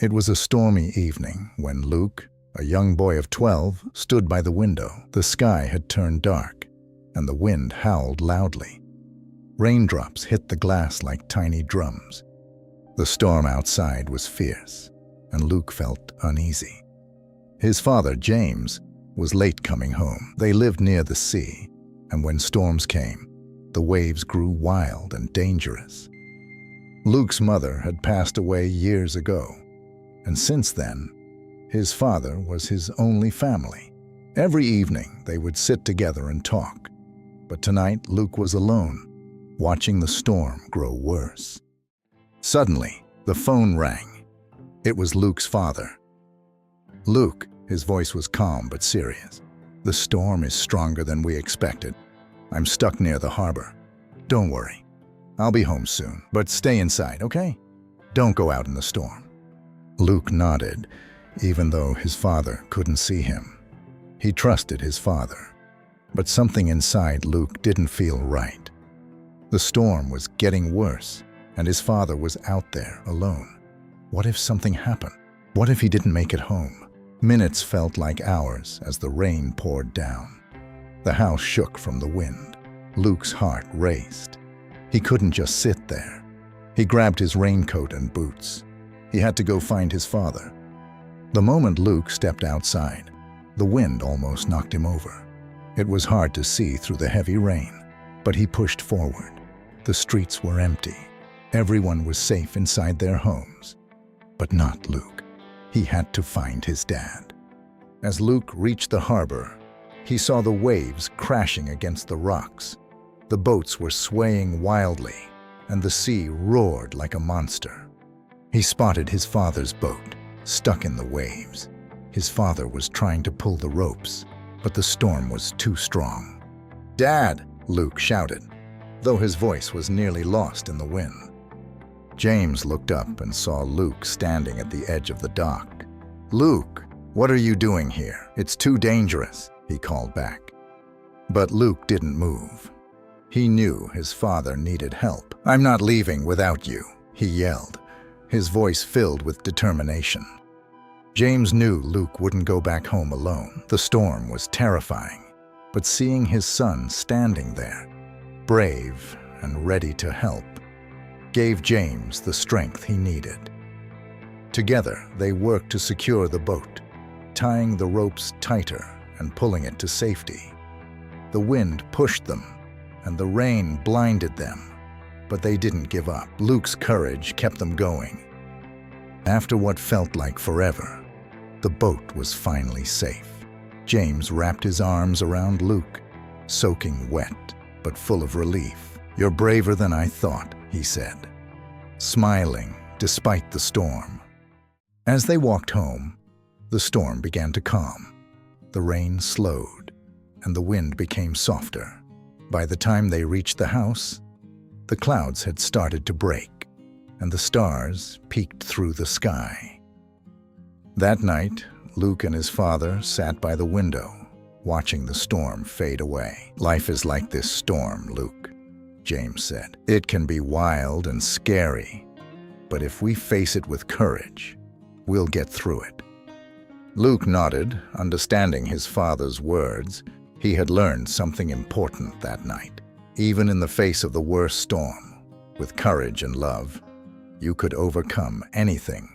It was a stormy evening when Luke, a young boy of 12, stood by the window. The sky had turned dark, and the wind howled loudly. Raindrops hit the glass like tiny drums. The storm outside was fierce, and Luke felt uneasy. His father, James, was late coming home. They lived near the sea, and when storms came, the waves grew wild and dangerous. Luke's mother had passed away years ago, and since then, his father was his only family. Every evening, they would sit together and talk, but tonight Luke was alone, watching the storm grow worse. Suddenly, the phone rang. It was Luke's father. "Luke," his voice was calm but serious. "The storm is stronger than we expected. I'm stuck near the harbor. Don't worry. I'll be home soon, but stay inside, okay? Don't go out in the storm." Luke nodded, even though his father couldn't see him. He trusted his father, but something inside Luke didn't feel right. The storm was getting worse, and his father was out there alone. What if something happened? What if he didn't make it home? Minutes felt like hours as the rain poured down. The house shook from the wind. Luke's heart raced. He couldn't just sit there. He grabbed his raincoat and boots. He had to go find his father. The moment Luke stepped outside, the wind almost knocked him over. It was hard to see through the heavy rain, but he pushed forward. The streets were empty. Everyone was safe inside their homes. But not Luke. He had to find his dad. As Luke reached the harbor, he saw the waves crashing against the rocks. The boats were swaying wildly, and the sea roared like a monster. He spotted his father's boat, stuck in the waves. His father was trying to pull the ropes, but the storm was too strong. "Dad!" Luke shouted, though his voice was nearly lost in the wind. James looked up and saw Luke standing at the edge of the dock. "Luke, what are you doing here? It's too dangerous," he called back. But Luke didn't move. He knew his father needed help. "I'm not leaving without you," he yelled, his voice filled with determination. James knew Luke wouldn't go back home alone. The storm was terrifying, but seeing his son standing there, brave and ready to help, gave James the strength he needed. Together, they worked to secure the boat, tying the ropes tighter and pulling it to safety. The wind pushed them, and the rain blinded them, but they didn't give up. Luke's courage kept them going. After what felt like forever, the boat was finally safe. James wrapped his arms around Luke, soaking wet but full of relief. "You're braver than I thought," he said, smiling despite the storm. As they walked home, the storm began to calm. The rain slowed, and the wind became softer. By the time they reached the house, the clouds had started to break, and the stars peeked through the sky. That night, Luke and his father sat by the window, watching the storm fade away. "Life is like this storm, Luke," James said. "It can be wild and scary, but if we face it with courage, we'll get through it." Luke nodded, understanding his father's words. He had learned something important that night. Even in the face of the worst storm, with courage and love, you could overcome anything